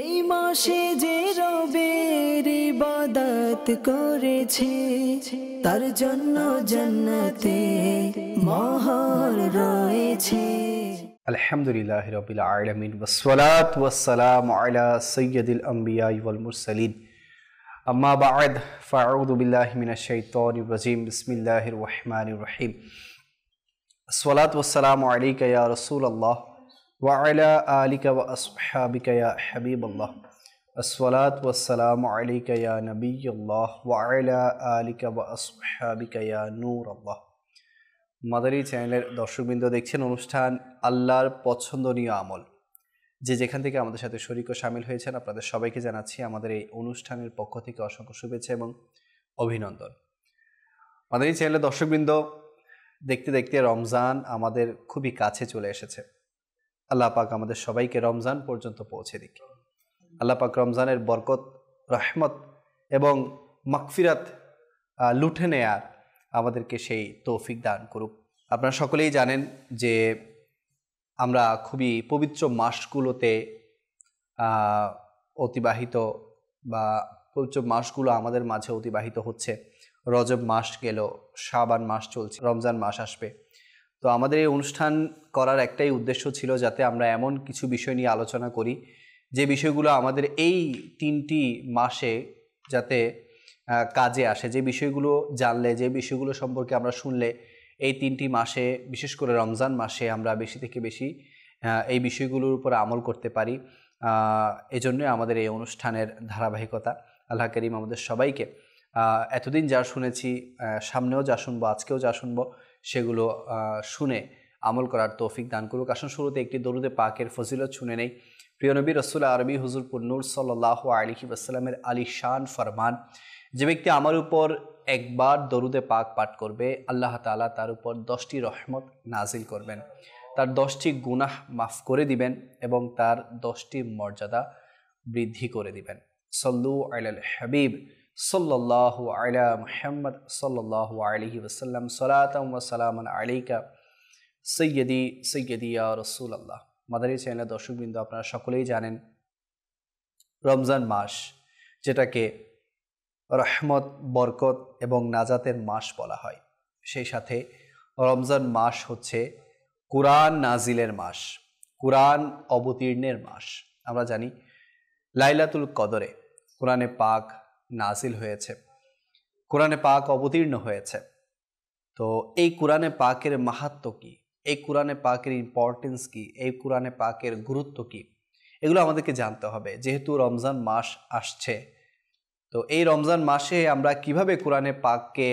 এই মাসে যে রবের ইবাদত করেছে তার জন্য জান্নাতে মহর রয়েছে। আলহামদুলিল্লাহি রাব্বিল আলামিন ওয়াসসালাতু ওয়াসসালামু আলা সাইয়্যিদিল আমবিয়া ওয়াল মুরসালিন আম্মা বা'দ ফাআউযু বিল্লাহি মিনাশ শাইতানির রাজীম বিসমিল্লাহির রহমানির রহিম আসসালাতু ওয়াসসালামু আলাইকা ইয়া রাসূলুল্লাহ ওয়া আলা আলিকা ওয়া আসহাবিকা ইয়া হাবিবাল্লাহ আসসালাতু ওয়াসসালামু আলাইকা ইয়া নবিয়্যুল্লাহ ওয়া আলা আলিকা ওয়া আসহাবিকা ইয়া নূরাল্লাহ। মাদানী চ্যানেলের দর্শকবৃন্দ, দেখছেন অনুষ্ঠান আল্লাহর পছন্দনীয় আমল। যে যেখান থেকে আমাদের সাথে শরীক ও শামিল হয়েছেন আপনাদের সবাইকে জানাচ্ছি আমাদের এই অনুষ্ঠানের পক্ষ থেকে অসংখ্য শুভেচ্ছা এবং অভিনন্দন। মাদানী চ্যানেলের দর্শকবৃন্দ, দেখতে দেখতে রমজান আমাদের খুবই কাছে চলে এসেছে। আল্লাহ পাক আমাদের সবাইকে রমজান পর্যন্ত পৌঁছে দিক। আল্লাহ পাক রমজানের বরকত, রহমত এবং মাগফিরাত লুঠে নেয়ার আমাদেরকে সেই তৌফিক দান করুক। আপনারা সকলেই জানেন যে আমরা খুবই পবিত্র মাসগুলোতে অতিবাহিত বা পবিত্র মাসগুলো আমাদের মাঝে অতিবাহিত হচ্ছে। রজব মাস গেল, শাবান মাস চলছে, রমজান মাস আসবে। তো আমাদের এই অনুষ্ঠান করার একটাই উদ্দেশ্য ছিল যাতে আমরা এমন কিছু বিষয় নিয়ে আলোচনা করি যে বিষয়গুলো আমাদের এই তিনটি মাসে যাতে কাজে আসে, যে বিষয়গুলো জানলে, যে বিষয়গুলো সম্পর্কে আমরা শুনলে এই তিনটি মাসে, বিশেষ করে রমজান মাসে আমরা বেশি থেকে বেশি এই বিষয়গুলোর উপর আমল করতে পারি। এজন্যই আমাদের এই অনুষ্ঠানের ধারাবাহিকতা। আল্লাহ করিম আমাদের সবাইকে এতদিন যা শুনেছি, সামনেও যা শুনবো, আজকেও যা শুনবো, সেগুলো শুনে আমল করার তৌফিক দান করুক। আসুন শুরুতে একটি দরুদে পাকের ফজিলত শুনে নেই। প্রিয় নবী রাসূল আরবি হুজুর নূর সাল্লাল্লাহু আলাইহি ওয়াসাল্লামের আলিশান ফরমান, যে ব্যক্তি আমার উপর একবার দরুদে পাক পাঠ করবে, আল্লাহ তাআলা তার উপর 10টি রহমত নাজিল করবেন, তার 10টি গুনাহ মাফ করে দিবেন এবং তার 10টি মর্যাদা বৃদ্ধি করে দিবেন। সাল্লু আলাল হাবিব সাল্লাল্লাহু আলা মুহাম্মদ সাল্লাল্লাহু আলাইহি ওয়াসাল্লাম সালাতাম ওয়া সালামান আলাইকা সাইয়্যিদি সাইয়্যিদি ইয়া রাসূলুল্লাহ। মাদানী চ্যানেলের দর্শকবৃন্দ, আপনারা সকলেই জানেন রমজান মাস, যেটাকে রহমত, বরকত এবং নাজাতের মাস বলা হয়, সেই সাথে রমজান মাস হচ্ছে কুরআন নাজিলের মাস, কুরআন অবতীর্ণের মাস। আমরা জানি লাইলাতুল কদরে কুরআনে পাক নাজিল হয়েছে, কুরআনে পাক অবতীর্ণ হয়েছে। তো এই কুরআনে পাকের মাহাত্ম্য কী, এই কুরআনে পাকের ইম্পর্টেন্স কী, এই কুরআনে পাকের গুরুত্ব কী, এগুলো আমাদেরকে জানতে হবে। যেহেতু রমজান মাস আসছে, তো এই রমজান মাসে আমরা কিভাবে কোরআনে পাককে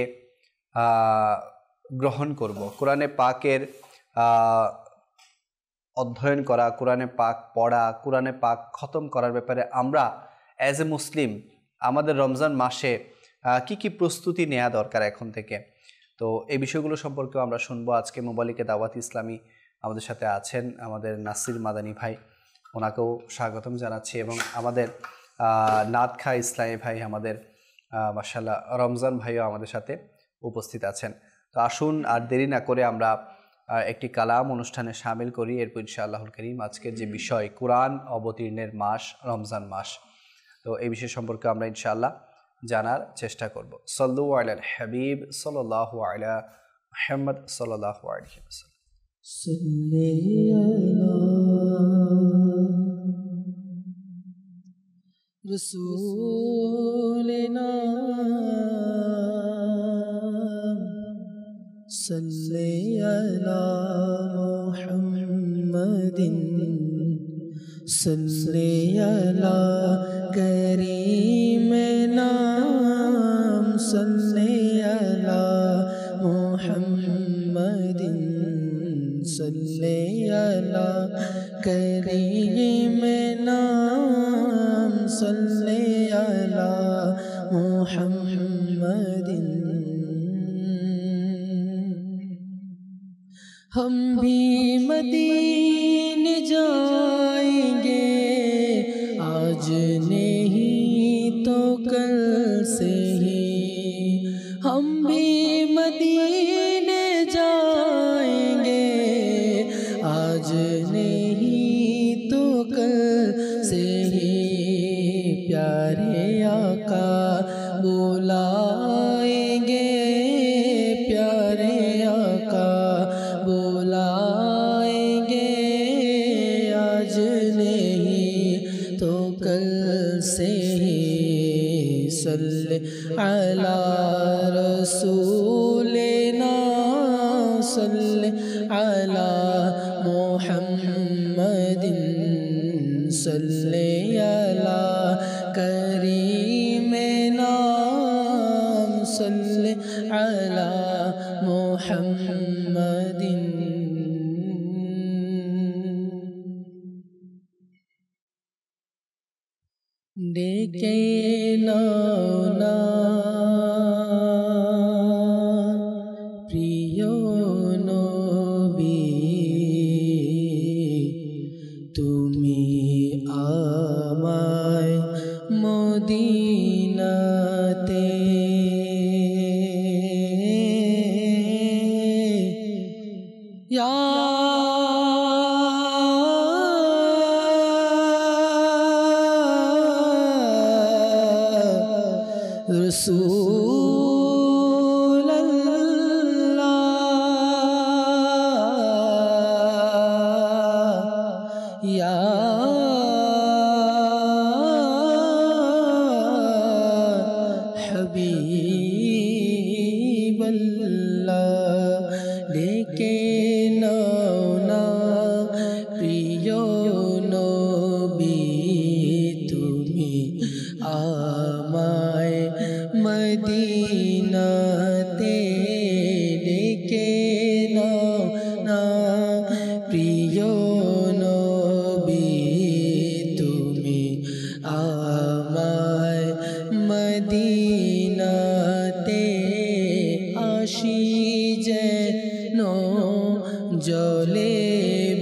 গ্রহণ করব, কোরআনে পাকের অধ্যয়ন করা, কোরআনে পাক পড়া, কোরআনে পাক খতম করার ব্যাপারে আমরা অ্যাজ এ মুসলিম আমাদের রমজান মাসে কি কি প্রস্তুতি নেওয়া দরকার এখন থেকে। তো এই বিষয়গুলো সম্পর্কেও আমরা শুনবো। আজকে মোবালিকে দাওয়াত ইসলামী আমাদের সাথে আছেন আমাদের নাসির মাদানী ভাই, ওনাকেও স্বাগতম জানাচ্ছি, এবং আমাদের নাত খা ইসলামী ভাই, আমাদের মাশাআল্লাহ রমজান ভাইও আমাদের সাথে উপস্থিত আছেন। তো আসুন আর দেরি না করে আমরা একটি কালাম অনুষ্ঠানে শামিল করি। এরপর ইনশাআল্লাহুল কারীম আজকের যে বিষয়, কুরআন অবতীর্ণের মাস রমজান মাস, তো এই বিষয় সম্পর্কে আমরা ইনশাআল্লাহ জানার চেষ্টা করব। সাল্লু আলাল হাবিব সাল্লাল্লাহু আলা মুহাম্মদ সাল্লাল্লাহু আলাইহি ওয়াসাল্লাম। رسولنا صلي على محمد صلي على كريمنا صلي على محمد صلي على كريمنا صلي على محمد। हम भी मदीने जाएंगे, आज नहीं तो कल से ही। हम भी मदीने जाएंगे, आज नहीं तो कल से ही। से ही सल्ले अला रसूलिना सल्ले अला मुहम्मदिन सल्ले अला करीमिना सल्ले अला मुहम्मदिन। डेके ना प्रिय नबी तुमी आमाय मदीनाते या रसूल अल्लाह या हबीब अल्लाह। डेके ना प्रिय नबी तुमी आमाय मदीनाते डेके ना प्रिय नबी तुमी आमाय मदीनाते आशी जेनो जले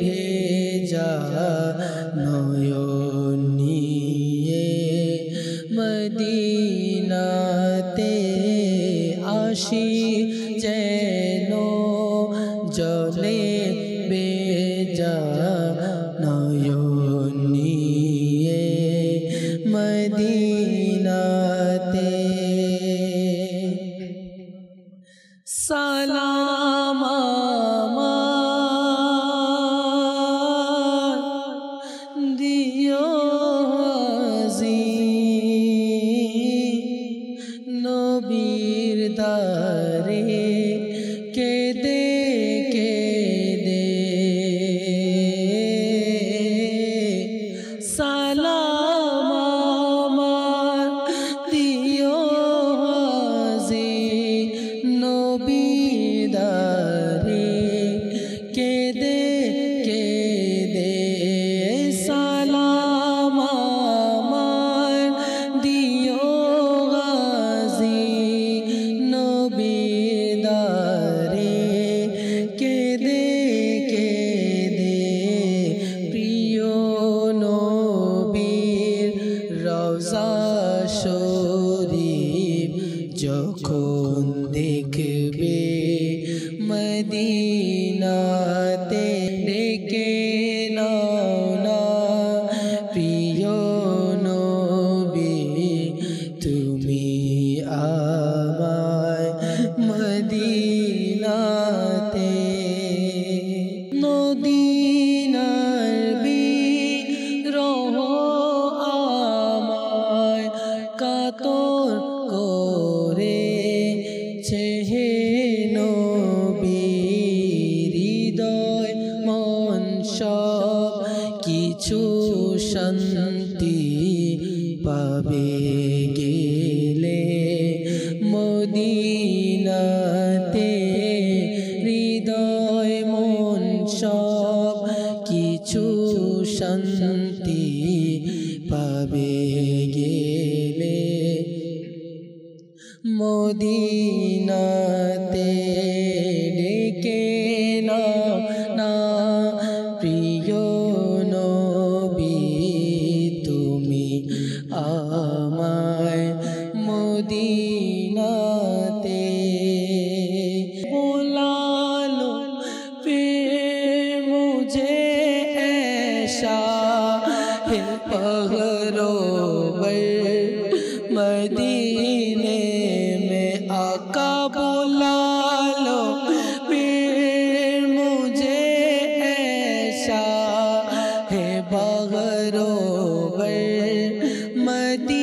भेजा नयन निये मदीनाते आशी जेनो जले भेजा नयन निये मदीनाते। सलाम दियो नबीर दारे के दे सलाम दियो नबीर दारे के दे सलाम दियो রওজা শরীফ যখন দেখবে মদিনাতে ডেকে নাও না প্রিয় নবী তুমি আমায় মদিনাতে মদিনার বিরহ আমায় কাতর করেছে হে নবী হৃদয় মন সব কিছু শান্তি পাবে গেলে মদিনাতে হৃদয় মন সব কিছু শান্তি পাবে গেলে মদিনাতে ডেকে নাও না প্রিয় নবী তুমি আমায় মদিনাতে বুলালো फिर मुझे ऐसा है पहरोबर मदीने में आका बुला लो फिर मुझे ऐसा है पहरोबर मदीने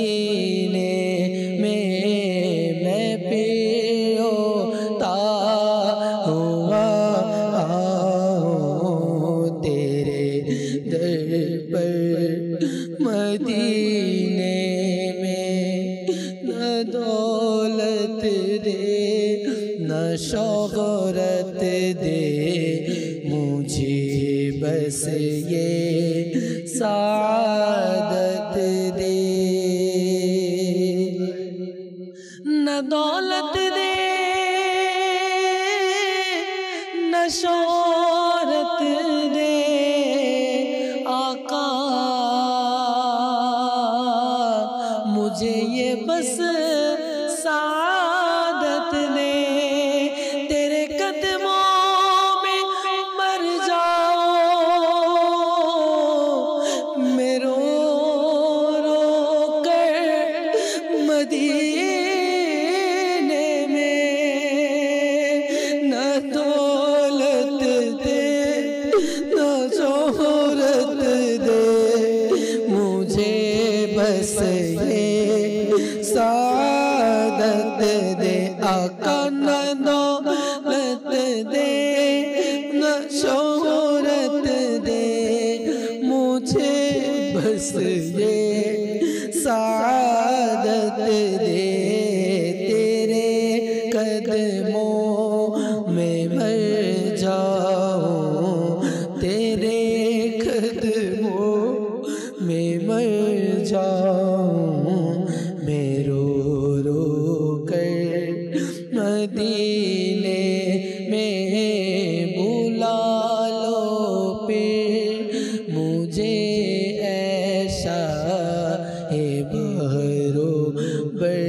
مدینے میں میں پیوتا ہوا آؤں تیرے در پر مدینے میں نہ دولت دے نہ شہرت دے مجھے بس یہ سعادت دے نہ دولت دے نہ شہرت دے آقا مجھے یہ بس سعادت دے تیرے قدموں میں مر جاؤ میں رو رو کر مدینے میں نہ دولت دے نہ شہرت دے مجھے بس یہ سعادت دے آقا نہ دولت دے نہ شہرت دے مجھے بس یہ سعادت دے تیرے قدموں میں مر جاؤں تیرے قدموں میں مر جاؤں میں رو رو کر مدینے میں بلا لو پھر مجھے ایسا ہے بہرو بر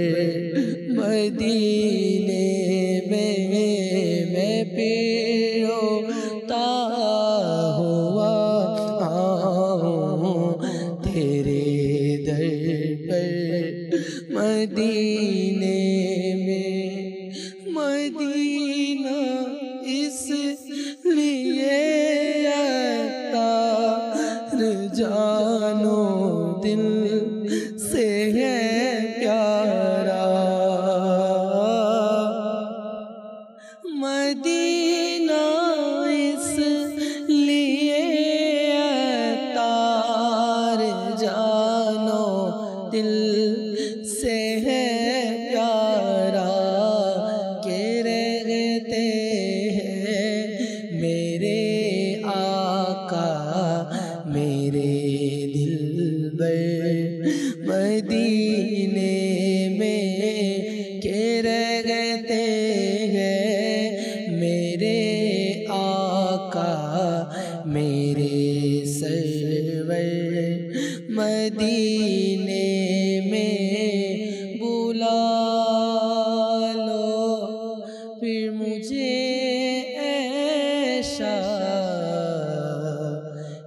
مدینے میں میں پیروتا ہوا آؤں تیرے در پر مدینے میں مدینہ اس لیے عطار جانو دل سے ہے پیارا مدینہ اس لیے عطار جانو دل سے ہے پیارا کہ رہتے ہیں میرے آقا میرے دل بر مدینے میں کہ رہتے ہیں میرے آقا میرے سرور مدینے میں بلا لو پھر مجھے ایسا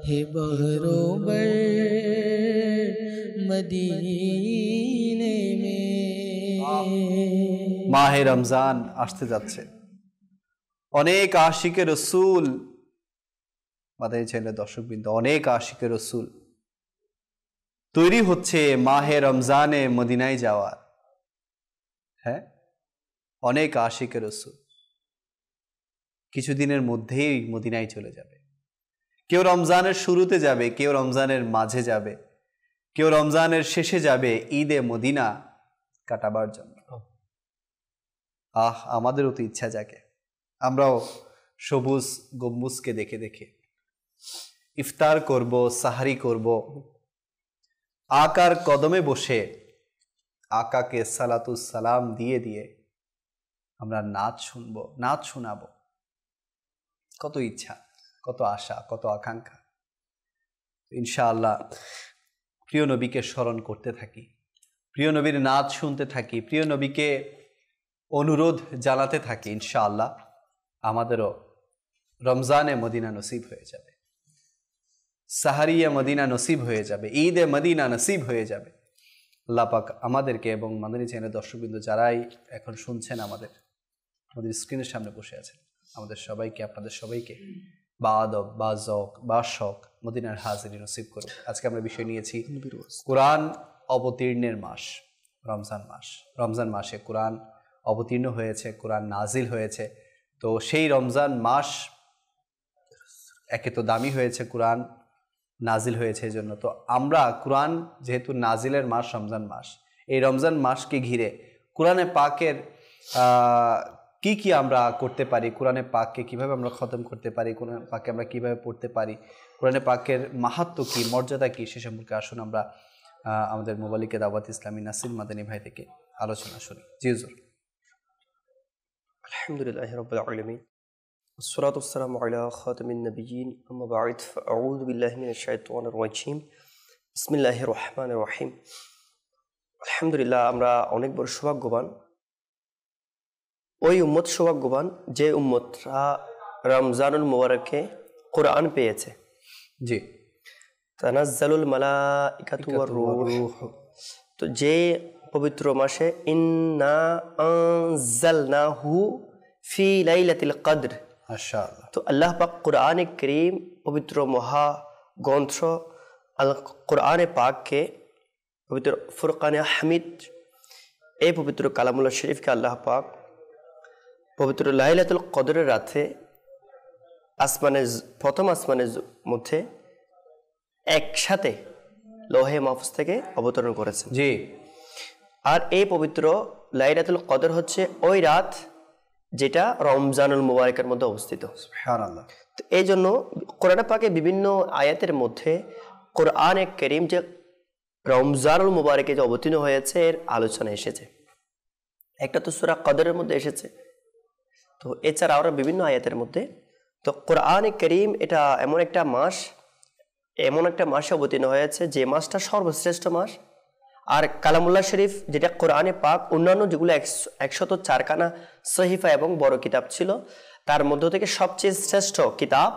ہے بہروبر مدینے میں মাহে রমজান আসতে যাচ্ছে অনেক আশিকে রসুল মাদানী চ্যানেলের দর্শকবৃন্দ অনেক আশিকে রসুল তৈরি হচ্ছে মাহে রমজানে মদিনায় যাওয়ার হ্যাঁ অনেক আশিকে রসুল কিছুদিনের মধ্যেই মদিনায় চলে যাবে কেউ রমজানের শুরুতে যাবে কেউ রমজানের মাঝে যাবে কেউ রমজানের শেষে যাবে ঈদে মদিনা কাটাবার জন্য আমাদেরও তো ইচ্ছা জাগে আমরাও সবুজ গম্বুজকে দেখে দেখে ইফতার করব সাহারি করব আকার কদমে বসে আকাকে সালাতুস সালাম দিয়ে দিয়ে আমরা নাচ শুনবো নাচ শোনাবো কত ইচ্ছা কত আশা কত আকাঙ্ক্ষা ইনশাআল্লাহ প্রিয় নবীকে স্মরণ করতে থাকি প্রিয় নবীর নাচ শুনতে থাকি প্রিয় নবীকে অনুরোধ জানাতে থাকি ইনশাআল্লাহ আমাদেরও রমজানে মদিনা নসিব হয়ে যাবে সাহারিয়া মদিনা নসিব হয়ে যাবে ঈদে মদিনা নসিব হয়ে যাবে আল্লাহ পাক আমাদেরকে এবং মাদানী চ্যানেলের দর্শকবৃন্দ যারাই এখন শুনছেন আমাদের স্ক্রিনের সামনে বসে আছেন আমাদের সবাইকে আপনাদের সবাইকে বা আদব বা জক বা শখ মদিনার হাজিরি নসিব করুন আজকে আমরা বিষয় নিয়েছি কোরআন অবতীর্ণের মাস রমজান মাস। রমজান মাসে কোরআন অবতীর্ণ হয়েছে, কোরআন নাজিল হয়েছে। তো সেই রমজান মাস একে তো দামি হয়েছে, কোরআন নাজিল হয়েছে এই জন্য। তো আমরা কোরআন যেহেতু নাজিলের মাস রমজান মাস, এই রমজান মাসকে ঘিরে কোরআনে পাকের কি কি আমরা করতে পারি, কোরআনে পাককে কিভাবে আমরা খতম করতে পারি, কোরআনে পাককে আমরা কিভাবে পড়তে পারি, কোরআনে পাকের মাহাত্ম্য কি, মর্যাদা কি, সে সম্পর্কে আসুন আমরা আমাদের মোবালিকে দাওয়াত ইসলামী নাসির মাদানী ভাই থেকে আলোচনা শুনি। জি হুজুর। আলহামদুলিল্লাহি রাব্বিল আলামিন ওয়াসসালাতু ওয়াসসালামু আলা খাতামিন নাবিয়্যিন আম্মা বা'দ ফাআউযু বিল্লাহি মিনাশ শাইতানির রাজিম বিসমিল্লাহির রহমানির রহিম। আলহামদুলিল্লাহ, আমরা অনেক বড় সৌভাগ্যবান, ওই উম্মত সৌভাগ্যবান যে উম্মতরা রমজানুল মুবারকে কোরআন পেয়েছে। জি। তানাজ্জালুল মালাইকাতু ওয়ার রূহ, তো যে পবিত্র মাসে ইন্না আনজালনাহু ফি লাইলাতিল কদর, মাশাআল্লাহ। তো আল্লাহ পাক কোরআনে কারীম পবিত্র মহা গ্রন্থ আল কোরআনে পাককে, পবিত্র ফুরকানে হামিদ, এই পবিত্র কালামুল্লাহ শরীফকে আল্লাহ পাক পবিত্র লাইলাতুল কদরের রাতে প্রথম আসমানের মধ্যে একসাথে লৌহে মাহফুজ থেকে অবতরণ করেছেন। জি। আর এই পবিত্র লাইলাতুল কদর হচ্ছে ওই রাত যেটা রমজানুল মুবারকের মধ্যে অবস্থিত। সুবহানাল্লাহ। তো এই জন্য কোরআন পাকে বিভিন্ন আয়াতের মধ্যে কোরআনে কারীম যে রমজানুল মুবারকে যে অবতীর্ণ হয়েছে এর আলোচনা এসেছে। একটা তো সূরা কদরের মধ্যে এসেছে, তো এছাড়া আরো বিভিন্ন আয়াতের মধ্যে। তো কোরআনে কারীম এটা এমন একটা মাসে অবতীর্ণ হয়েছে যে মাসটা সর্বশ্রেষ্ঠ মাস। আর কালামুল্লাহ শরীফ যেটা কোরআনে পাক, অন্যান্য যেগুলো 104খানা সহিফা এবং বড় কিতাব ছিল, তার মধ্য থেকে সবচেয়ে শ্রেষ্ঠ কিতাব,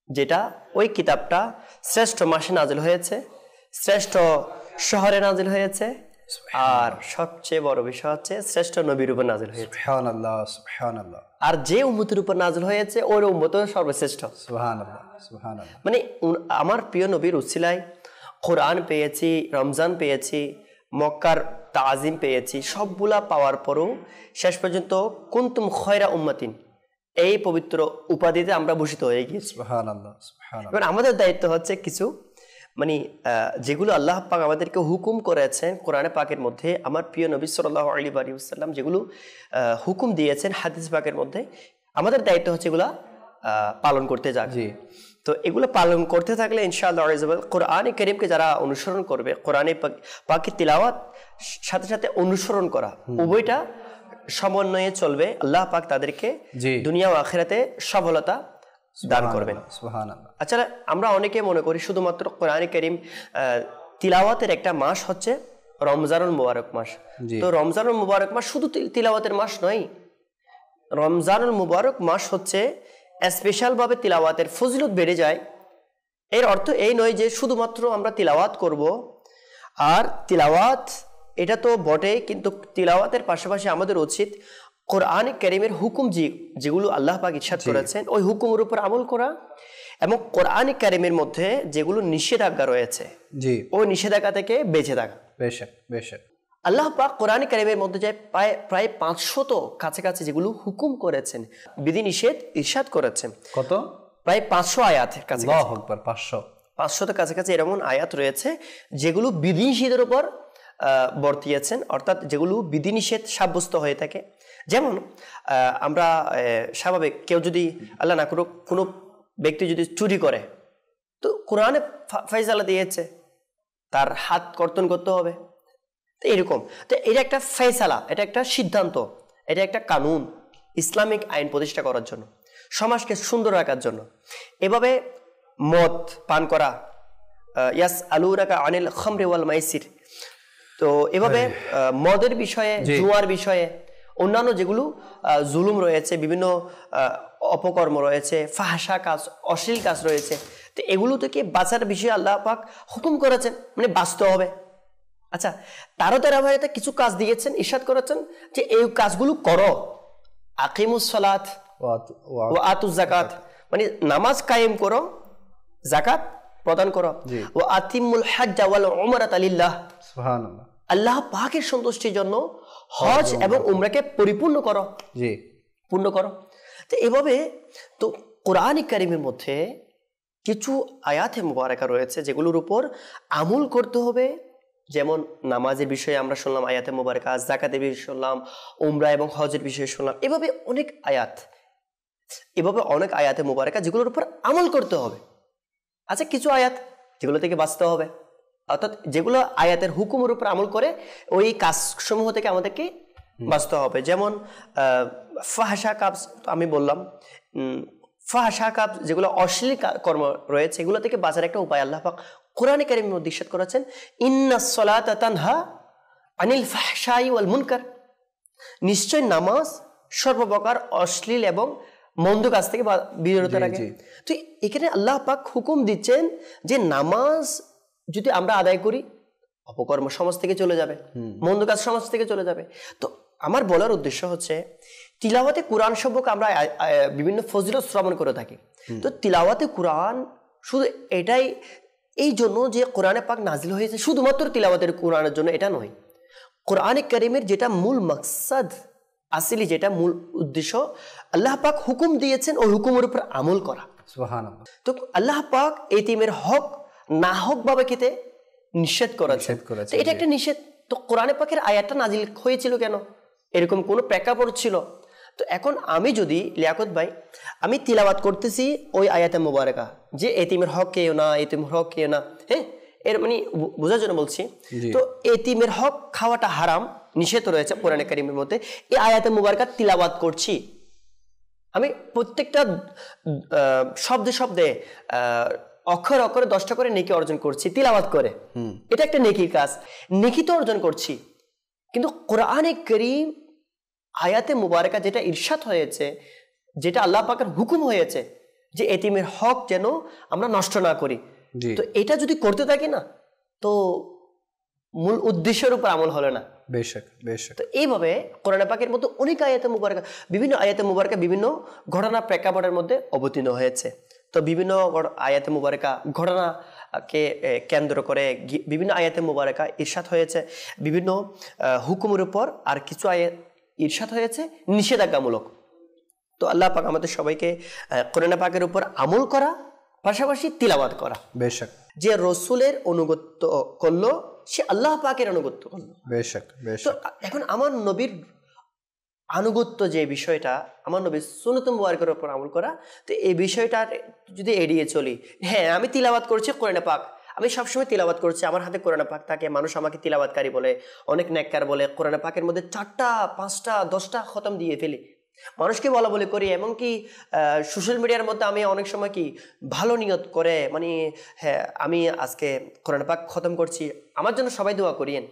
যেটা ওই কিতাবটা শ্রেষ্ঠ মাসে নাজিল হয়েছে, শ্রেষ্ঠ শহরে নাজিল হয়েছে, আর সবচেয়ে বড় বিষয় হচ্ছে শ্রেষ্ঠ নবীর উপর নাজিল হয়েছে। সুবহানাল্লাহ, সুবহানাল্লাহ। আর যে উম্মতের উপর নাজিল হয়েছে ওর উম্মত সর্বশ্রেষ্ঠ। সুবহানাল্লাহ, সুবহানাল্লাহ। মানে আমার প্রিয় নবীর উসিলায় কোরআন পেয়েছি, রমজান পেয়েছি, মক্কার তাজিম পেয়েছি, সবগুলা পাওয়ার পরও শেষ পর্যন্ত কুনতুম খয়রা উম্মাতিন এই পবিত্র উপাধিতে আমরা ভূষিত হয়ে গিয়েছি। সুবহানাল্লাহ, সুবহানাল্লাহ। এবার আমাদের দায়িত্ব হচ্ছে কিছু যেগুলো আল্লাহ পাক আমাদেরকে হুকুম করেছেন কোরআনে পাকের মধ্যে, আমার প্রিয় নবী সাল্লাল্লাহু আলাইহি ওয়াসাল্লাম যেগুলো হুকুম দিয়েছেন হাদিস পাকের মধ্যে, আমাদের দায়িত্ব হচ্ছে এগুলা পালন করতে যাক। জি। তো এগুলো পালন করতে থাকলে ইনশাআল্লাহ কোরআনে কারীমকে যারা অনুসরণ করবে, কোরআনে পাকের তিলাওয়াত সাথে সাথে অনুসরণ করা, উভয়টা সমন্বয়ে চলবে, আল্লাহ পাক তাদেরকে দুনিয়া ও আখিরাতে সফলতা দান করবেন। সুবহানাল্লাহ। আচ্ছা, আমরা অনেকে মনে করি শুধুমাত্র কোরআনে কারীম তিলাওয়াতের একটা মাস হচ্ছে রমজানুল মুবারক মাস। তো রমজানুল মুবারক মাস শুধু তিলাওয়াতের মাস নয়, রমজানুল মুবারক মাস হচ্ছে স্পেশাল ভাবে তিলাওয়াতের ফজিলত বেড়ে যায়। এর অর্থ এই নয় যে শুধুমাত্র আমরা তিলাওয়াত করব, আর তিলাওয়াত এটা তো বটে, কিন্তু তিলাওয়াতের পাশাপাশি আমাদের উচিত কোরআনে কারীমের হুকুম যেগুলো আল্লাহ পাক ইরশাদ করেছেন ওই হুকুমের উপর আমল করা, এবং কোরআনে কারীমের মধ্যে যেগুলো নিষেধাজ্ঞা রয়েছে ওই নিষেধাজ্ঞা থেকে বেঁচে থাকা। বেশক বেশক। আল্লাহ পাক কোরআনে কারীমের মধ্যে যায় প্রায় 500 কাছাকাছি যেগুলো হুকুম করেছেন, বিধি নিষেধ ইরশাদ করেছেন। কত? প্রায় 500 আয়াতের কাছাকাছি। আল্লাহু আকবার। 500 কাছাকাছি এরকম আয়াত রয়েছে যেগুলো বিধি নিষেধের উপর বর্তিয়েছেন, অর্থাৎ যেগুলো বিধি নিষেধ সাব্যস্ত হয়ে থাকে। যেমন আমরা স্বাভাবিক কেউ যদি আল্লাহ না করুক কোনো ব্যক্তি যদি চুরি করে, তো কোরআনে ফায়সালা দিয়েছে তার হাত কর্তন করতে হবে। তো এরকম, তো এটা একটা ফায়সালা, এটা একটা সিদ্ধান্ত, এটা একটা কানুন, ইসলামিক আইন প্রতিষ্ঠা করার জন্য, সমাজকে সুন্দর রাখার জন্য। এভাবে মদ পান করা, ইয়াস আলুনাকা আনিল খামরি ওয়াল মাইসির, তো এভাবে মদের বিষয়ে, জুয়ার বিষয়ে, অন্যান্য যেগুলো জুলুম রয়েছে, বিভিন্ন অপকর্ম রয়েছে, ফাহশা কাজ, অশ্লীল কাজ রয়েছে, তো এগুলো থেকে বাঁচার বিষয়ে আল্লাহ পাক হুকুম করেছেন, মানে বাঁচতে হবে। আচ্ছা, তারও ধারাবাহিকতা কিছু কাজ দিয়েছেন, ইরশাদ করেছেন যে এই কাজগুলো করো, আকিমুস সালাত ওয়া আতুজ যাকাত, মানে নামাজ কায়েম করো, যাকাত প্রদান করো। ওয়া আতিমুল হাজ্জ ওয়াল উমরাতা লিল্লাহ, সুবহানাল্লাহ, আল্লাহ পাকের সন্তুষ্টির জন্য হজ এবং উমরাকে পরিপূর্ণ করো, জি পূর্ণ করো। তো এভাবে তো কোরআন কারীমের মধ্যে কিছু আয়াতে মুবারাকা রয়েছে যেগুলোর উপর আমল করতে হবে। যেমন নামাজের বিষয়ে আমরা শুনলাম আয়াতে মুবারাকা, যাকাতের বিষয়ে শুনলাম, উমরা এবং হজের বিষয়ে শুনলাম। এভাবে অনেক আয়াতে মুবারাকা যেগুলোর উপর আমল করতে হবে। আচ্ছা, কিছু আয়াত যেগুলো থেকে বাঁচতে হবে, অর্থাৎ যেগুলো আয়াতের হুকুমের উপর আমল করে ওই কাজসমূহ থেকে আমাদেরকে বাঁচতে হবে। যেমন ফাহশা কাজ আমি বললাম, ফাহশা কাজ যেগুলো অশ্লীল কর্ম রয়েছে এগুলো থেকে বাঁচার একটা উপায় আল্লাহ পাক কোরআনে কারীমে মধ্যে ইরশাদ করেছেন, ইন্নাস সালাতা তানহা আনিল ফাহশাই ওয়াল মুনকার, নিশ্চয় নামাজ সর্বপ্রকার অশ্লীল এবং মন্দ কাজ থেকে বিরত রাখে। তো এখানে আল্লাহ পাক হুকুম দিচ্ছেন যে নামাজ যদি আমরা আদায় করি অপকর্ম সমাজ থেকে চলে যাবে, মন্দ কাজ সমাজ থেকে চলে যাবে। তো আমার বলার উদ্দেশ্য হচ্ছে তিলাওয়াতে কোরআন সম্পর্কে আমরা বিভিন্ন ফজিলত শ্রবণ করে থাকি। তো তিলাওয়াতে কোরআন শুধু এটাই এই জন্য যে কোরআনে পাক নাজিল হয়েছে শুধুমাত্র তিলাওয়াতের কোরআনের জন্য এটা নয়। কোরআনে কারীমের যেটা মূল মাকসাদ আসলে যেটা মূল উদ্দেশ্য আল্লাহ পাক হুকুম দিয়েছেন ওই হুকুমের উপর আমল করা। সুবহানাল্লাহ। তো আল্লাহ পাক এতিমের হক না হক ভাবে খেতে নিষেধ করেছেন। তো এটা একটা নিষেধ। তো কোরআনে পাকের আয়াতটা নাজিল হয়েছিল কেন? এরকম কোনো প্রেক্ষাপট ছিল? তো এখন আমি যদি লিয়াকত ভাই আমি তিলাওয়াত করতেছি ওই আয়াতে মুবারাকা যে এতিমের হক কেউ না, এতিমের হক কেউ না, হ্যাঁ, এর মানে বোঝার জন্য বলছি। তো এতিমের হক খাওয়াটা হারাম, নিষেধ রয়েছে কোরআনে কারীমের মধ্যে। এই আয়াতে মুবারাকা তিলাওয়াত করছি আমি, প্রত্যেকটা শব্দে শব্দে অক্ষর অক্ষরে 10টা করে নেকি অর্জন করছি তিলাওয়াত করে। এটা একটা নেকির কাজ, নেকি তো অর্জন করছি। কিন্তু কোরআনে কারীম আয়াতে মুবারাকা যেটা ইরশাদ হয়েছে, যেটা আল্লাহ পাকের হুকুম হয়েছে যে এতিমের হক যেন আমরা নষ্ট না করি, তো এটা যদি করতে থাকি না তো মূল উদ্দেশ্যের উপর আমল হলো না। বেশক বেশক। তো এইভাবে কোরআন পাকের মধ্যে অনেক আয়াতে মুবারাকা, বিভিন্ন আয়াতে মুবারাকা বিভিন্ন ঘটনা প্রেক্ষাপটের মধ্যে অবতীর্ণ হয়েছে। তো বিভিন্ন আয়াতে মুবারাকা ঘটনাকে কেন্দ্র করে বিভিন্ন আয়াতে মুবারাকা ইরশাদ হয়েছে বিভিন্ন হুকুমের উপর, আর কিছু আয়াত ইরশাদ হয়েছে নিষেধাজ্ঞামূলক। তো আল্লাহ পাক আমাদের সবাইকে কোরআন পাকের উপর আমল করা, পাশাপাশি তিলাওয়াত করা। বেশক। যে রসুলের অনুগত্য করলো সে আল্লাহ পাকের অনুগত্য করলো। বেশক বেশক। তো এখন আমার নবীর আনুগত্য যে বিষয়টা, আমার নবীর সুন্নাত মুবারকের উপর আমল করা, তো এই বিষয়টা যদি এড়িয়ে চলি, হ্যাঁ আমি তিলাওয়াত করছি কোরআন পাক, আমি সবসময় তিলাওয়াত করছি, আমার হাতে কোরআন পাক থাকে, মানুষ আমাকে তিলাওয়াতকারী বলে, অনেক নেককার বলে, কোরআন পাকের মধ্যে 4টা 5টা 10টা খতম দিয়ে ফেলি, মানুষকে বলা বলি করি। এমনকি সোশ্যাল মিডিয়ার মধ্যে আমি অনেক সময় কি ভালো নিয়ত করে মানে হ্যাঁ আমি আজকে কোরআন পাক খতম করছি, আমার জন্য সবাই দোয়া করিয়েন,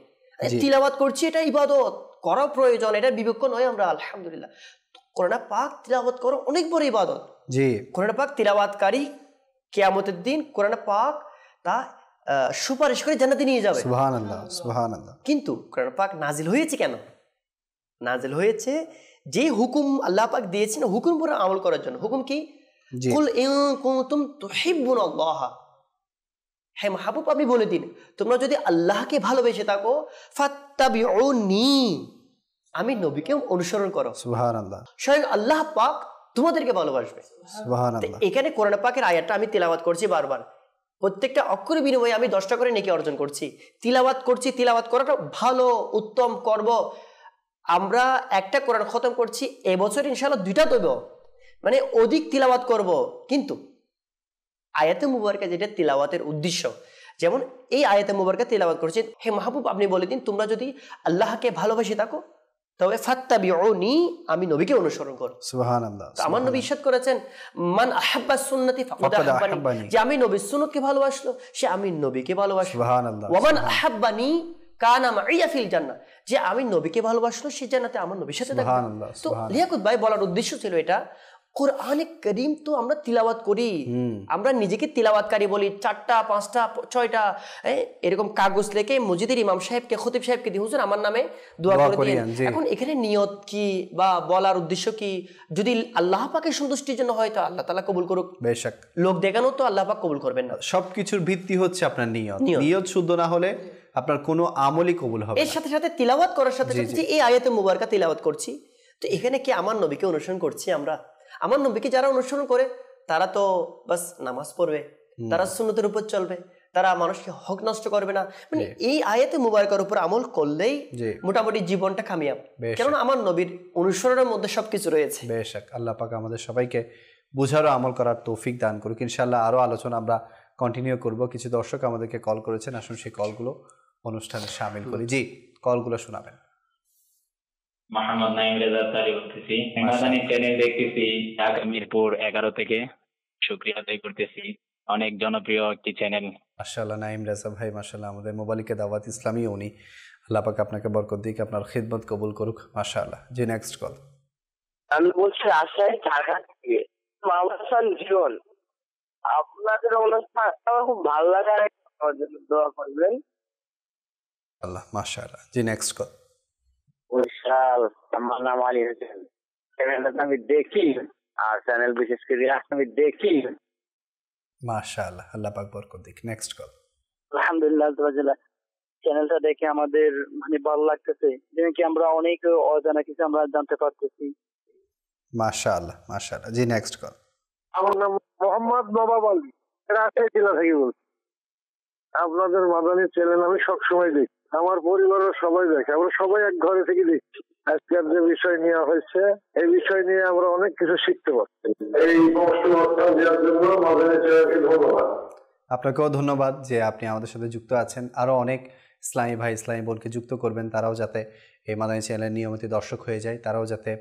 তিলাওয়াত করছি, এটা ইবাদত করা প্রয়োজন, এটা বিবেক নয়। আমরা আলহামদুলিল্লাহ কোরআন পাক তিলাওয়াত করো অনেক বড় ইবাদত। জি, কোরআন পাক তিলাওয়াতকারী কিয়ামতের দিন কোরআন পাক তা সুপারিশ করে জান্নাতে নিয়ে যাবে। সুবহানাল্লাহ সুবহানাল্লাহ। কিন্তু কোরআন পাক নাজিল হয়েছে কেন? নাজিল হয়েছে যে হুকুম আল্লাহ পাক দিয়েছেন হুকুম উপর আমল করার জন্য। হুকুম কি? কুল ইন কুনতুম তুহিব্বুনাল্লাহ, হে মাহবুব আপনি বলে দিন তোমরা যদি আল্লাহকে ভালোবেসে থাকো ফাত্তাবিউনি, আমি নবীকে অনুসরণ করো। সুবহানাল্লাহ। স্বয়ং আল্লাহ পাক তোমাদেরকে ভালোবাসবে। সুবহানাল্লাহ। এখানে কোরআন পাকের আয়াতটা আমি তিলাওয়াত করছি বারবার, প্রত্যেকটা অক্ষরের বিনিময়ে আমি 10টা করে নেকি অর্জন করছি, তিলাওয়াত করছি। তিলাওয়াত করাটা ভালো উত্তম করব। আমরা একটা কোরআন খতম করছি, এবছর ইনশাআল্লাহ 2টা দেব, মানে অধিক তিলাওয়াত করব। কিন্তু আয়াতে মুবারকা যেটা তিলাওয়াতের উদ্দেশ্য, যেমন এই আয়াতে মুবারকা তিলাওয়াত করছে, হে মাহবুব আপনি বলে দিন তোমরা যদি আল্লাহকে ভালোবেসে থাকো তবে ফাত্তাবিউনি, আমি নবীকে অনুসরণ করো। সুবহানাল্লাহ। আমার নবী ইরশাদ করেছেন মান আহাব্বা সুন্নতি ফাকাদ আহাব্বানি, যে আমি নবীর সুন্নতকে ভালোবাসলো সে আমি নবীকে ভালোবাসলো। সুবহানাল্লাহ। ওয়া মান আহাব্বানি কানা মাইয়া ফিল জান্নাহ, যে আমি নবীকে ভালোবাসলো সে জান্নাতে আমার নবীর সাথে থাকবে। সুবহানাল্লাহ। তো লিয়াকত ভাই বলার উদ্দেশ্য ছিল এটা, কোরআনে কারীম তো আমরা তিলাওয়াত করি, আমরা নিজেকে তিলাওয়াতকারী বলি, 4টা 5টা 6টা এরকম কাগজ লেখে মসজিদের ইমাম সাহেবকে, খতিব সাহেবকে দিয়ে, হুজুর আমার নামে দোয়া করে দিন। এখন এখানে নিয়ত কি বা বলার উদ্দেশ্য কি? যদি আল্লাহ পাকের সন্তুষ্টির জন্য হয় তো আল্লাহ তাআলা কবুল করুক, বেশক। লোক দেখানো তো আল্লাহ পাক কবুল করবেন না। সবকিছুর ভিত্তি হচ্ছে আপনার নিয়ত শুদ্ধ না হলে আপনার কোনো আমলই কবুল হবে না। এর সাথে সাথে তিলাওয়াত করার সাথে সাথে যে এই আয়াতে মুবারকা তিলাওয়াত করছি, তো এখানে কি আমার নবীকে অনুসরণ করছি আমরা? আমার নবীকে যারা অনুসরণ করে তারা তো বাস নামাজ পড়বে, তারা সুন্নতের উপর চলবে, তারা মানুষকে হক নষ্ট করবে না। মানে এই আয়াতে মুবারকার উপর আমল করলেই মোটামুটি জীবনটা কামিয়াব, কেননা আমার নবীর অনুসরণের মধ্যে সবকিছু রয়েছে। বেশক। আল্লাহ পাক আমাদের সবাইকে বুঝারও আমল করার তৌফিক দান করুক। ইনশাআল্লাহ আরো আলোচনা আমরা কন্টিনিউ করব। কিছু দর্শক আমাদেরকে কল করেছেন, আসুন সেই কলগুলো অনুষ্ঠানে শামিল করি। জি, কলগুলো শোনাবেন। মোহাম্মদ নাইম রেজা তারি বলতেছি, মাদানী চ্যানেল দেখতেছি ঢাকা মিরপুর 11 থেকে, শুকরিয়া আদায় করতেছি, অনেক জনপ্রিয় একটি চ্যানেল। মাশাআল্লাহ নাইম রেজা ভাই, মাশাআল্লাহ আমাদের মোবালিকে দাওয়াত ইসলামী উনি, আল্লাহ পাক আপনাকে বরকত দিক, আপনার খিদমত কবুল করুক। মাশাআল্লাহ। জি, নেক্সট কল। আমি বলছি রাজশাহী ঢাকা থেকে মোহাম্মদ হাসান জীবন। আপনাদের অনুষ্ঠান আমার খুব ভালো লাগে, আমার জন্য দোয়া করবেন। আল্লাহ, মাশাআল্লাহ। জি, নেক্সট কল। বিশাল, আমার নাম আলী হোসেন। চ্যানেলটা আমি দেখি, আর চ্যানেল বিশেষ করে আমি দেখি। মাশাআল্লাহ, আল্লাহ পাক বরকত দিক। Next call. আলহামদুলিল্লাহ, চ্যানেলটা দেখে আমাদের মানে ভালো লাগতেছে, যেন কি আমরা অনেক অজানা কিছু আমরা জানতে পারতেছি। মাশাআল্লাহ, মাশাআল্লাহ। জি, নেক্সট কল। আমার নাম মোহাম্মদ নবাব আলী, রাজশাহী জেলা থেকে বলছি। আপনাদের মাদানী চ্যানেল আমি সবসময় দেখি, আমার পরিবারের সবাই দেখে, আমরা সবাই এক ঘরে থেকে দেখছি। আজকের যে বিষয় নেওয়া হয়েছে, এই বিষয় নিয়ে আমরা অনেক কিছু শিখতে পারছি। এই দেওয়ার জন্য মাদানী চ্যানেলকে ধন্যবাদ। আপনাকেও ধন্যবাদ যে আপনি আমাদের সাথে যুক্ত আছেন। আরও অনেক ইসলামী ভাই, ইসলামী বোনকে যুক্ত করবেন, তারাও যাতে এই মাদানী চ্যানেলের নিয়মিত দর্শক হয়ে যায়, তারাও যাতে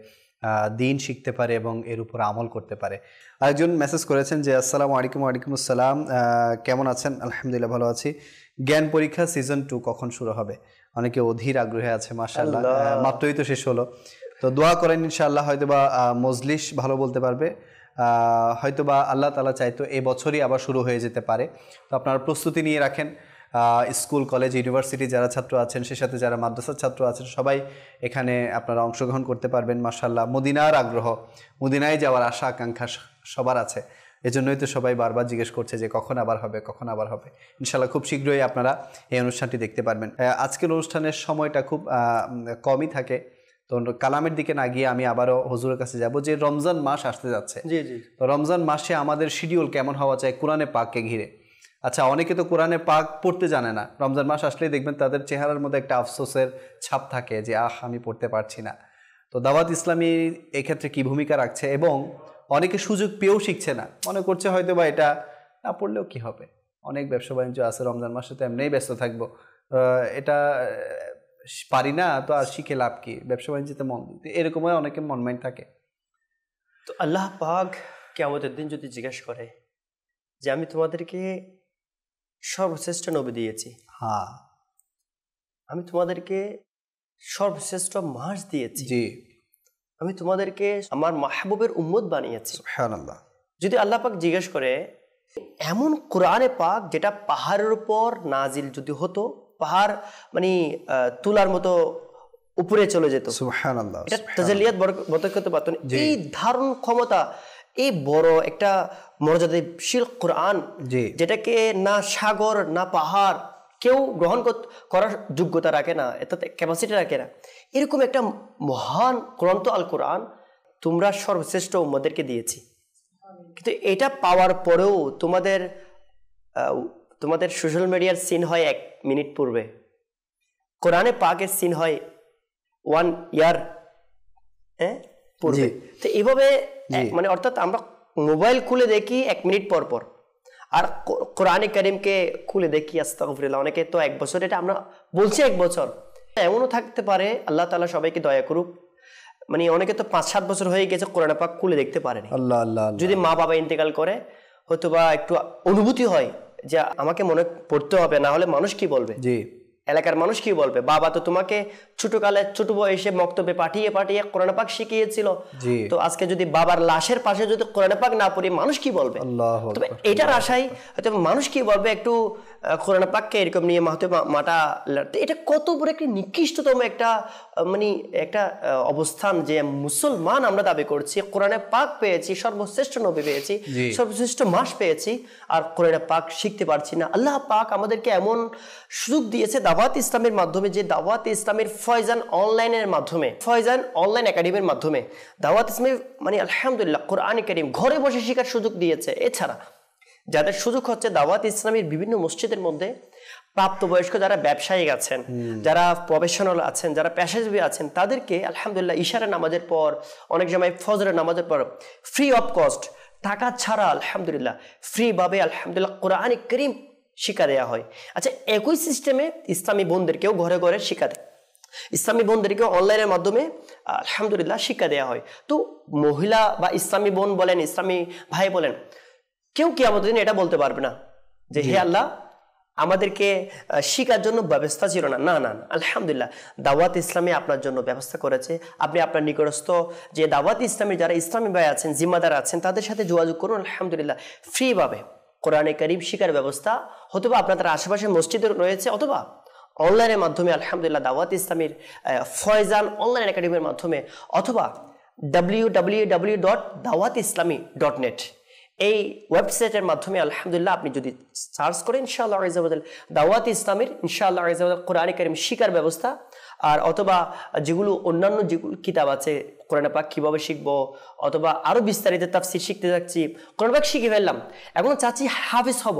দিন শিখতে পারে এবং এর উপর আমল করতে পারে। আরেকজন মেসেজ করেছেন যে আসসালামু আলাইকুম। ওয়ালাইকুম আসসালাম, কেমন আছেন? আলহামদুলিল্লাহ ভালো আছি। জ্ঞান পরীক্ষা সিজন 2 কখন শুরু হবে? অনেকে অধীর আগ্রহে আছে। মাশাআল্লাহ, মাত্রই তো শেষ হলো, তো দোয়া করেন ইনশাআল্লাহ। হয়তোবা মজলিস ভালো বলতে পারবে, হয়তোবা আল্লাহ তাআলা চাইতো এই বছরই আবার শুরু হয়ে যেতে পারে। তো আপনারা প্রস্তুতি নিয়ে রাখেন। স্কুল, কলেজ, ইউনিভার্সিটি যারা ছাত্র আছেন, সে সাথে যারা মাদ্রাসার ছাত্র আছেন, সবাই এখানে আপনারা অংশগ্রহণ করতে পারবেন। মাশাআল্লাহ, মদিনার আগ্রহ, মদিনায় যাওয়ার আশা আকাঙ্ক্ষা সবার আছে। এজন্যই তো সবাই বারবার জিজ্ঞেস করছে যে কখন আবার হবে, কখন আবার হবে। ইনশাআল্লাহ খুব শীঘ্রই আপনারা এই অনুষ্ঠানটি দেখতে পারবেন। আজকের অনুষ্ঠানের সময়টা খুব কমই থাকে, তো কালামের দিকে না গিয়ে আমি আবারও হুজুরের কাছে যাব যে রমজান মাস আসতে যাচ্ছে। জি জি। তো রমজান মাসে আমাদের শিডিউল কেমন হওয়া চাই কোরআনে পাককে ঘিরে? আচ্ছা, অনেকে তো কোরআনে পাক পড়তে জানে না, রমজান মাস আসলেই দেখবেন তাদের চেহারার মধ্যে একটা আফসোসের ছাপ থাকে যে আমি পড়তে পারছি না। তো দাওয়াত ইসলামী এক্ষেত্রে কি ভূমিকা রাখছে? এবং অনেকে সুযোগ পেয়েও শিখছে না, মনে করছে হয়তো বা এটা না পড়লেও কি হবে, অনেক ব্যবসা বাণিজ্য আছে, রমজান মাসে তো এমনিই ব্যস্ত থাকবো, এটা পারি না তো আর শিখে লাভ কি, ব্যবসা বাণিজ্যতে মন দিতে, এরকমই অনেকের মন মাইন্ড থাকে। তো আল্লাহ পাক কিয়ামতের দিন যদি জিজ্ঞেস করে যে আমি তোমাদেরকে সর্বশ্রেষ্ঠ নবী দিয়েছি, হ্যাঁ, আমি তোমাদেরকে সর্বশ্রেষ্ঠ মাস দিয়েছি, জি, আমি তোমাদেরকে আমার মাহবুবের উম্মত বানিয়েছি, সুবহানাল্লাহ। যদি আল্লাহ পাক জিজ্ঞেস করে এমন কোরআনে পাক যেটা পাহাড়ের উপর নাজিল যদি হতো, পাহাড় মানে তুলার মতো উপরে চলে যেত, সুবহানাল্লাহ, এটা তাজাল্লিয়াত বরকত করতে পারত না, এই ধারণ ক্ষমতা, এই বড় একটা মর্যাদাশীল কোরআন, যেটাকে না সাগর না পাহাড় কেউ গ্রহণ করার যোগ্যতা রাখে না, এটাতে ক্যাপাসিটি রাখে না, এরকম একটা মহান গ্রন্থ আল কোরআন তোমরা সর্বশ্রেষ্ঠ উম্মতদেরকে দিয়েছি। কিন্তু এটা পাওয়ার পরেও তোমাদের সোশ্যাল মিডিয়ার সিন হয় 1 মিনিট পূর্বে, কোরআনে পাকের সিন হয় 1 ইয়ার পূর্বে। তো এইভাবে মানে অর্থাৎ আমরা মোবাইল খুলে দেখি 1 মিনিট পর পর, আর কোরআনে কারিমকে খুলে দেখি আস্তাগফিরুল্লাহ অনেকে তো 1 বছর, এটা আমরা বলছি 1 বছর, এমনও থাকতে পারে, আল্লাহ তাআলা সবাইকে দয়া করুক, মানে অনেকে তো 5-7 বছর হয়ে গেছে কোরআন পাক খুলে দেখতে পারেনি। আল্লাহ আল্লাহ, যদি মা বাবা ইন্তেকাল করে হয়তো বা একটু অনুভূতি হয় যে আমাকে মনে পড়তে হবে, না হলে মানুষ কি বলবে। জি, এলাকার মানুষ কি বলবে, বাবা তো তোমাকে ছোটকালে ছোট বয়সে মক্তবে পাঠিয়ে পাঠিয়ে কোরআন পাক শিখিয়েছিল, জি। তো আজকে যদি বাবার লাশের পাশে যদি কোরআন পাক না পড়ি মানুষ কি বলবে? আল্লাহু তবে আকবার। এটার আশায় হয়তো মানুষ কি বলবে, একটু কোরআন পাককে এরকম নিয়ে মাটা এটা কত বড় একটা নিকৃষ্টতম একটা মানে একটা অবস্থান যে মুসলমান আমরা দাবি করছি, কোরআনে পাক পেয়েছি, সর্বশ্রেষ্ঠ নবী পেয়েছি, সর্বশ্রেষ্ঠ মাস পেয়েছি, আর কোরআনে পাক শিখতে পারছি না। আল্লাহ পাক আমাদেরকে এমন সুযোগ দিয়েছে দাওয়াত ইসলামের মাধ্যমে, যে দাওয়াত ইসলামের ফয়জান অনলাইনের মাধ্যমে, ফয়জান অনলাইন একাডেমির মাধ্যমে দাওয়াত ইসলামের মানে আলহামদুলিল্লাহ কোরআন কারীম ঘরে বসে শেখার সুযোগ দিয়েছে। এছাড়া যাদের সুযোগ হচ্ছে দাওয়াত ইসলামের বিভিন্ন মসজিদের মধ্যে প্রাপ্তবয়স্ক যারা ব্যবসায়িক আছেন, যারা প্রফেশনাল আছেন, যারা পেশাজীবী আছেন, তাদেরকে আলহামদুলিল্লাহ ইশারা নামাজের পর, অনেক সময় ফজরের নামাজের পর ফ্রি অফ কস্ট, টাকা ছাড়া আলহামদুলিল্লাহ ফ্রি ভাবে আলহামদুলিল্লাহ কোরআন কারীম শিক্ষা দেওয়া হয়। আচ্ছা, একই সিস্টেমে ইসলামী বোনদেরকেও ঘরে ঘরে শিক্ষা দেয়, ইসলামী বোনদেরকেও অনলাইনের মাধ্যমে আলহামদুলিল্লাহ শিক্ষা দেওয়া হয়। তো মহিলা বা ইসলামী বোন বলেন, ইসলামী ভাই বলেন, কেউ কিয়ামত দিন এটা বলতে পারবে না যে হে আল্লাহ আমাদেরকে শিখার জন্য ব্যবস্থা ছিল না। না না, আলহামদুলিল্লাহ দাওয়াত ইসলামী আপনার জন্য ব্যবস্থা করেছে। আপনি আপনার নিকটস্থ যে দাওয়াত ইসলামী যারা ইসলামী ভাই আছেন, জিম্মাদার আছেন, তাদের সাথে যোগাযোগ করুন, আলহামদুলিল্লাহ ফ্রিভাবে কোরআনে কারীম শিখার ব্যবস্থা অথবা আপনাদের আশেপাশে মসজিদে রয়েছে, অথবা অনলাইনের মাধ্যমে আলহামদুলিল্লাহ দাওয়াত ইসলামীর ফয়জান অনলাইন একাডেমির মাধ্যমে, অথবা www.dawatislami.net এই ওয়েবসাইটের মাধ্যমে আলহামদুলিল্লাহ আপনি যদি সার্চ করেন ইনশাআল্লাহ আযza দাওয়াত ইসলামের ইনশাআল্লাহ আযza কোরআনে কারীম শিখার ব্যবস্থা, আর অথবা যেগুলো অন্যান্য যেগুলো কিতাব আছে কোরআন পাক কিভাবে শিখবো, অথবা আরো বিস্তারিত তাফসীর শিখতে যাচ্ছি, কোরআন পাক শিখে ফেললাম, এখন চাচ্ছি হাফেজ হব,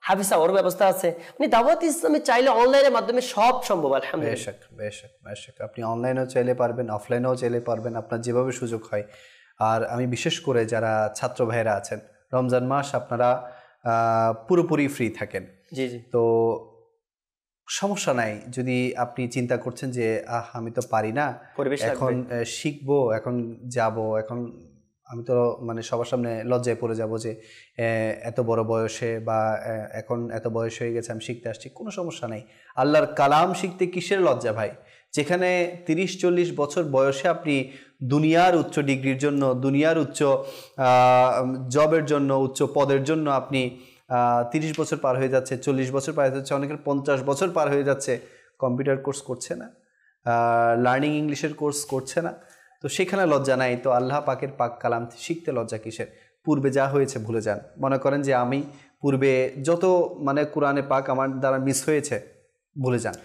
হাফেজ হওয়ার ব্যবস্থা আছে। মানে দাওয়াত ইসলামে চাইলে অনলাইনের মাধ্যমে সব সম্ভব আলহামদুলিল্লাহ। বেশক আপনি অনলাইনেও চাইলে পারবেন, অফলাইনেও চাইলে পারবেন, আপনার যেভাবে সুযোগ হয়। আর আমি বিশেষ করে যারা ছাত্র ভাইয়েরা আছেন, রমজান মাস আপনারা পুরোপুরি ফ্রি থাকেন। জি জি, তো সমস্যা নাই যদি আপনি চিন্তা করছেন যে আমি তো পারি না, এখন শিখবো, এখন যাব, এখন আমি তো মানে সবার সামনে লজ্জায় পড়ে যাব যে এত বড় বয়সে বা এখন এত বয়স হয়ে গেছে আমি শিখতে আসছি। কোনো সমস্যা নাই। আল্লাহর কালাম শিখতে কিসের লজ্জা ভাই? যেখানে 30-40 বছর বয়সে আপনি দুনিয়ার উচ্চ ডিগ্রির জন্য, দুনিয়ার উচ্চ জবের জন্য, উচ্চ পদের জন্য আপনি 30 বছর পার হয়ে যাচ্ছে, 40 বছর পার হয়ে যাচ্ছে, অনেকের 50 বছর পার হয়ে যাচ্ছে, কম্পিউটার কোর্স করছে না, লার্নিং ইংলিশের কোর্স করছে না, তো সেখানে লজ্জা নাই। তো আল্লাহ পাকের পাক কালাম শিখতে লজ্জা কিসের? পূর্বে যা হয়েছে ভুলে যান। মনে করেন যে আমি পূর্বে যত মানে কোরআনে পাক আমার দ্বারা মিস হয়েছে ভুলে যান।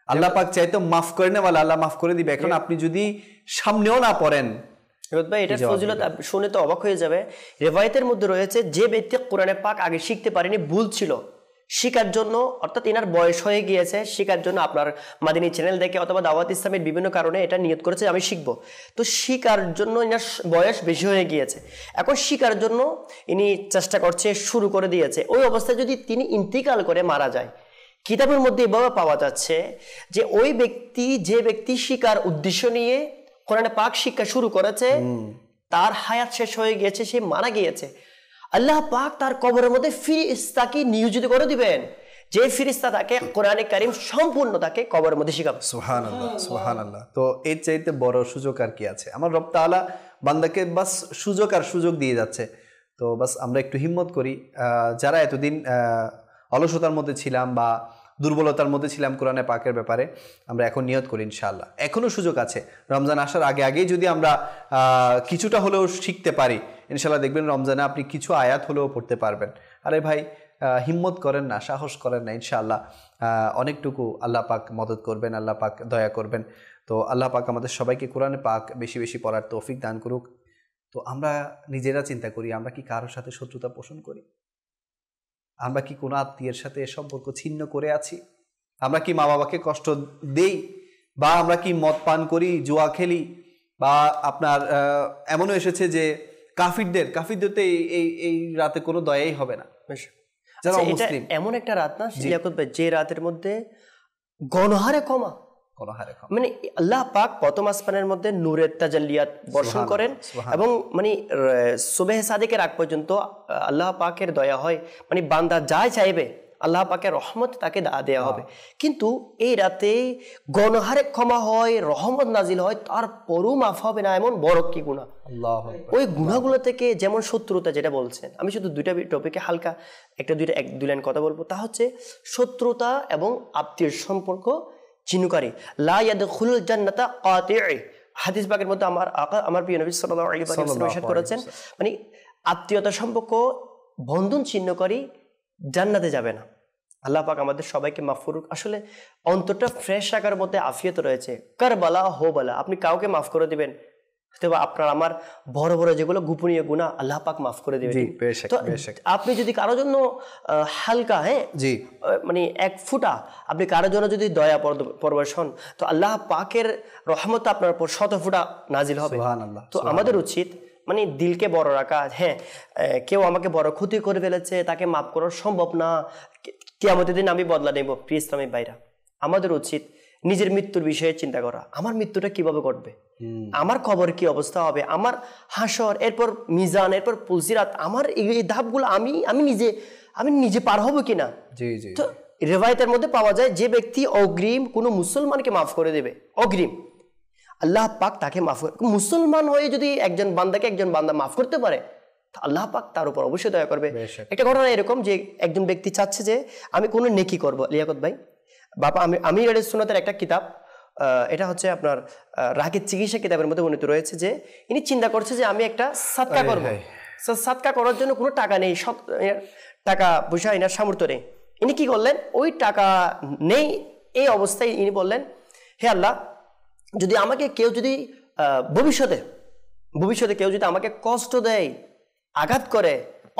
আল্লাহ পাক চাইতো মাফ করে না, বলে আল্লাহ মাফ করে দিবে। এখন আপনি যদি সামনেও না পড়েন, ভাই এটা ফজিলত শুনে তো অবাক হয়ে যাবে। রিওয়ায়াতের মধ্যে রয়েছে যে ব্যক্তি কোরআনে পাক আগে শিখতে পারেনি, ভুল ছিল, শিখার জন্য, অর্থাৎ এনার বয়স হয়ে গিয়েছে, শিখার জন্য আপনার মাদিনী চ্যানেল দেখে অথবা দাওয়াত ইসলামের বিভিন্ন কারণে এটা নিয়ত করেছে আমি শিখবো, তো শিখার জন্য এনার বয়স বেশি হয়ে গিয়েছে, এখন শিখার জন্য ইনি চেষ্টা করছে, শুরু করে দিয়েছে। ওই অবস্থায় যদি তিনি ইন্তিকাল করে মারা যায়, কিতাবের মধ্যে এভাবে পাওয়া যাচ্ছে যে ওই ব্যক্তি, যে ব্যক্তি শিখার উদ্দেশ্য নিয়ে কোরআনে পাক শিক্ষা শুরু করেছে, তার হায়াত শেষ হয়ে গিয়েছে, সে মারা গিয়েছে, আল্লাহ পাক তার কবরের মধ্যে ফিরিস্তাকে নিয়োজিত করে দিবেন, যে ফিরিস্তা তাকে কোরআনে কারীম সম্পূর্ণ তাকে কবরের মধ্যে শিখাবে। সুবহানাল্লাহ, সুবহানাল্লাহ। তো এর চাইতে বড় সুযোগ আর কি আছে? আমার রব তাআলা বান্দাকে বাস সুযোগ আর সুযোগ দিয়ে যাচ্ছে। তো বাস আমরা একটু হিম্মত করি। যারা এতদিন অলসতার মধ্যে ছিলাম বা দুর্বলতার মধ্যে ছিলাম কোরআনে পাকের ব্যাপারে, আমরা এখন নিয়ত করি ইনশাআল্লাহ এখনও সুযোগ আছে। রমজান আসার আগে আগেই যদি আমরা কিছুটা হলেও শিখতে পারি, ইনশাআল্লাহ দেখবেন রমজানে আপনি কিছু আয়াত হলেও পড়তে পারবেন। আরে ভাই হিম্মত করেন না, সাহস করেন না, ইনশাআল্লাহ অনেকটুকু আল্লাহ পাক মদদ করবেন, আল্লাহ পাক দয়া করবেন। তো আল্লাহ পাক আমাদের সবাইকে কোরআনে পাক বেশি বেশি পড়ার তৌফিক দান করুক। তো আমরা নিজেরা চিন্তা করি, আমরা কি কারোর সাথে শত্রুতা পোষণ করি? আমরা কি কোনো আত্মীয়ের সাথে সম্পর্ক ছিন্ন করে আছি? আমরা কি মা বাবাকে কষ্ট দেই? বা আমরা কি মদ পান করি, জুয়া খেলি? বা আপনার এমনও এসেছে যে কাফিরদের তো এই রাতে কোনো দয়াই হবে না, যারা মুসলিম। এমন একটা রাত না যে রাতের মধ্যে গণহারে কমা, মানে আল্লাহ পাক প্রথম আসমানের মধ্যে নূরের তাজাল্লিয়াত বর্ষণ করেন এবং মানে সুবহে সাদিকের আগ পর্যন্ত আল্লাহ পাকের দয়া হয়, মানে বান্দা যাই চাইবে আল্লাহ পাকের রহমত তাকে দেয়া হবে। কিন্তু এই রাতে গণহারে ক্ষমা হয়, রহমত নাজিল হয়, তারপরও মাফ হবে না এমন বড় কি গুনাহ। আল্লাহ ওই গুনাহগুলো থেকে, যেমন শত্রুতা যেটা বলছেন, আমি শুধু দুইটা টপিকে হালকা এক দুই লাইন কথা বলবো। তা হচ্ছে শত্রুতা এবং আত্মীয় সম্পর্ক চিহ্নকারী। লা ইয়াদখুলুল জান্নাতা কাতিঈ, হাদিস পাকের মধ্যে আমার প্রিয় নবী সাল্লাল্লাহু আলাইহি ওয়াসাল্লাম ইরশাদ করেছেন, মানে আত্মীয়তা সম্পর্ক বন্ধন চিহ্নকারী জান্নাতে যাবে না। আল্লাহ পাক আমাদের সবাইকে মাফ করুক। আসলে অন্তরটা ফ্রেশ রাখার মধ্যে আফিয়ত রয়েছে। কারবালা হো বালা, আপনি কাউকে মাফ করে দিবেন, অথবা আপনার আমার বড় বড় যেগুলো গোপনীয় গুনাহ আল্লাহ পাক মাফ করে দিবেন। তো আপনি যদি কারো জন্য হালকা মানে এক ফুটা আপনি কারোর জন্য যদি দয়া পরবশ হন, তো আল্লাহ পাকের রহমত আপনার উপর 100 ফুটা নাজিল হবে। তো আমাদের উচিত মানে দিলকে বড় রাখা। হ্যাঁ, কেউ আমাকে বড় ক্ষতি করে ফেলেছে, তাকে মাফ করা সম্ভব না, কিয়ামতের দিন আমি বদলা নেব। প্রিয় ইসলামী ভাইরা, আমাদের উচিত নিজের মৃত্যুর বিষয়ে চিন্তা করা। আমার মৃত্যুটা কিভাবে ঘটবে, আমার কবর কি অবস্থা হবে, আমার হাসর, এরপর মিজান, এরপর পুলসিরাত, আমার এই ধাপগুলো আমি নিজে পার হবো কিনা। তো রিওয়ায়াতের মধ্যে পাওয়া যায়, যে ব্যক্তি অগ্রিম কোনো মুসলমানকে মাফ করে দেবে, অগ্রিম, আল্লাহ পাক তাকে মাফ করে। মুসলমান হয়ে যদি একজন বান্দা মাফ করতে পারে, আল্লাহ পাক তার উপর অবশ্যই দয়া করবে। একটা ঘটনা এরকম যে একজন ব্যক্তি চাচ্ছে যে আমি কোনো নেকি করবো। লিয়াকত ভাই, বাবা, আমি সুন্নাতের একটা কিতাব, এটা হচ্ছে আপনার রাগের চিকিৎসা কিতাবের মধ্যে বর্ণিত রয়েছে যে ইনি চিন্তা করছে যে আমি একটা সাদকা করবো। সাদকা করার জন্য কোনো টাকা নেই, সব টাকা পয়সা এনার সামর্থ্য নেই। ইনি কি করলেন, ওই টাকা নেই এই অবস্থায় ইনি বললেন, হে আল্লাহ, যদি আমাকে কেউ যদি ভবিষ্যতে কেউ যদি আমাকে কষ্ট দেয়, আঘাত করে,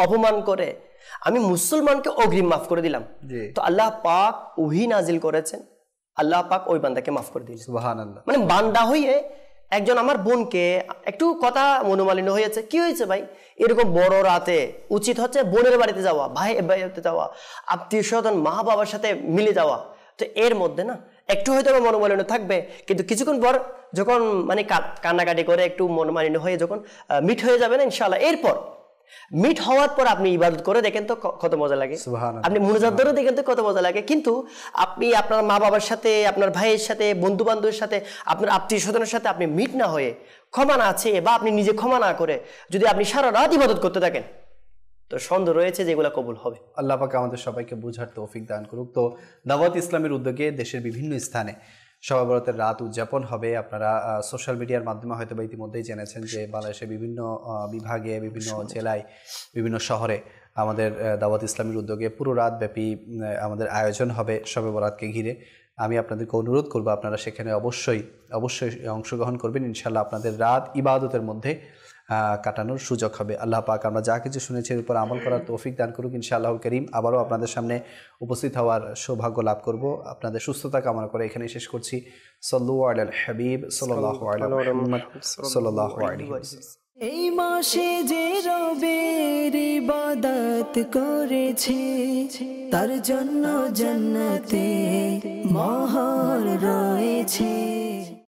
অপমান করে, আমি মুসলমানকে অগ্রিম মাফ করে দিলাম। তো আল্লাহ পাক ওহী নাজিল করেছেন, আল্লাহ পাক ওই বান্দাকে মাফ করে দিলেন। সুবহানাল্লাহ। মানে বান্দা হয়ে একজন আমার বোনকে একটু কথা মনোমালিন্য হয়েছে, কি হয়েছে ভাই, এরকম বড় রাতে উচিত হচ্ছে বোনের বাড়িতে যাওয়া, ভাই বাড়িতে যাওয়া, আত্মীয় স্বজন মা বাবার সাথে মিলে যাওয়া। তো এর মধ্যে না একটু হয়তো মনোমালিন্য থাকবে, কিন্তু কিছুক্ষণ পর যখন মানে কান্নাকাটি করে একটু মনোমালিন্য হয়ে যখন মিট হয়ে যাবে না ইনশাআল্লাহ, এরপর মিট হওয়ার পর আপনি ইবাদত করে দেখেন তো কত মজা লাগে, আপনি মুনাজাত করে দেখেন তো কত মজা লাগে। কিন্তু আপনি আপনার মা বাবার সাথে, আপনার ভাইয়ের সাথে, বন্ধু বান্ধবের সাথে, আপনার আত্মীয় স্বজনের সাথে আপনি মিট না হয়ে, ক্ষমা না আছে, বা আপনি নিজে ক্ষমা না করে যদি আপনি সারা রাত ইবাদত করতে থাকেন, তো সন্দেহ রয়েছে যে এগুলো কবুল হবে। আল্লাহ পাক আমাদের সবাইকে বুঝার তৌফিক দান করুক। তো দাওয়াত ইসলামের উদ্যোগে দেশের বিভিন্ন স্থানে শবে বরাতের রাত উদযাপন হবে। আপনারা সোশ্যাল মিডিয়ার মাধ্যমে হয়তো বা ইতিমধ্যেই জেনেছেন যে বাংলাদেশের বিভিন্ন বিভাগে, বিভিন্ন জেলায়, বিভিন্ন শহরে আমাদের দাওয়াত ইসলামের উদ্যোগে পুরো রাত ব্যাপী আমাদের আয়োজন হবে শবে বরাতকে ঘিরে। আমি আপনাদেরকে অনুরোধ করব আপনারা সেখানে অবশ্যই অংশগ্রহণ করবেন। ইনশাআল্লাহ আপনাদের রাত ইবাদতের মধ্যে কাটানোর সুযোগ হবে। আল্লাহ পাক আমরা যা কিছু শুনেছি এর উপর আমল করার তৌফিক দান করুক ইনশাআল্লাহ করিম। আবারও আপনাদের সামনে উপস্থিত হওয়ার সৌভাগ্য লাভ করব। আপনাদের সুস্থতা কামনা করে এখানেই শেষ করছি। সাল্লু আলাল হাবিব সাল্লাল্লাহু আলাইহি মুহাম্মদ সাল্লাল্লাহু আলাইহি ওয়াসাল্লাম। এই মাসে যে রবের ইবাদত করেছে, তার জন্য জান্নাতে মহর রয়েছে।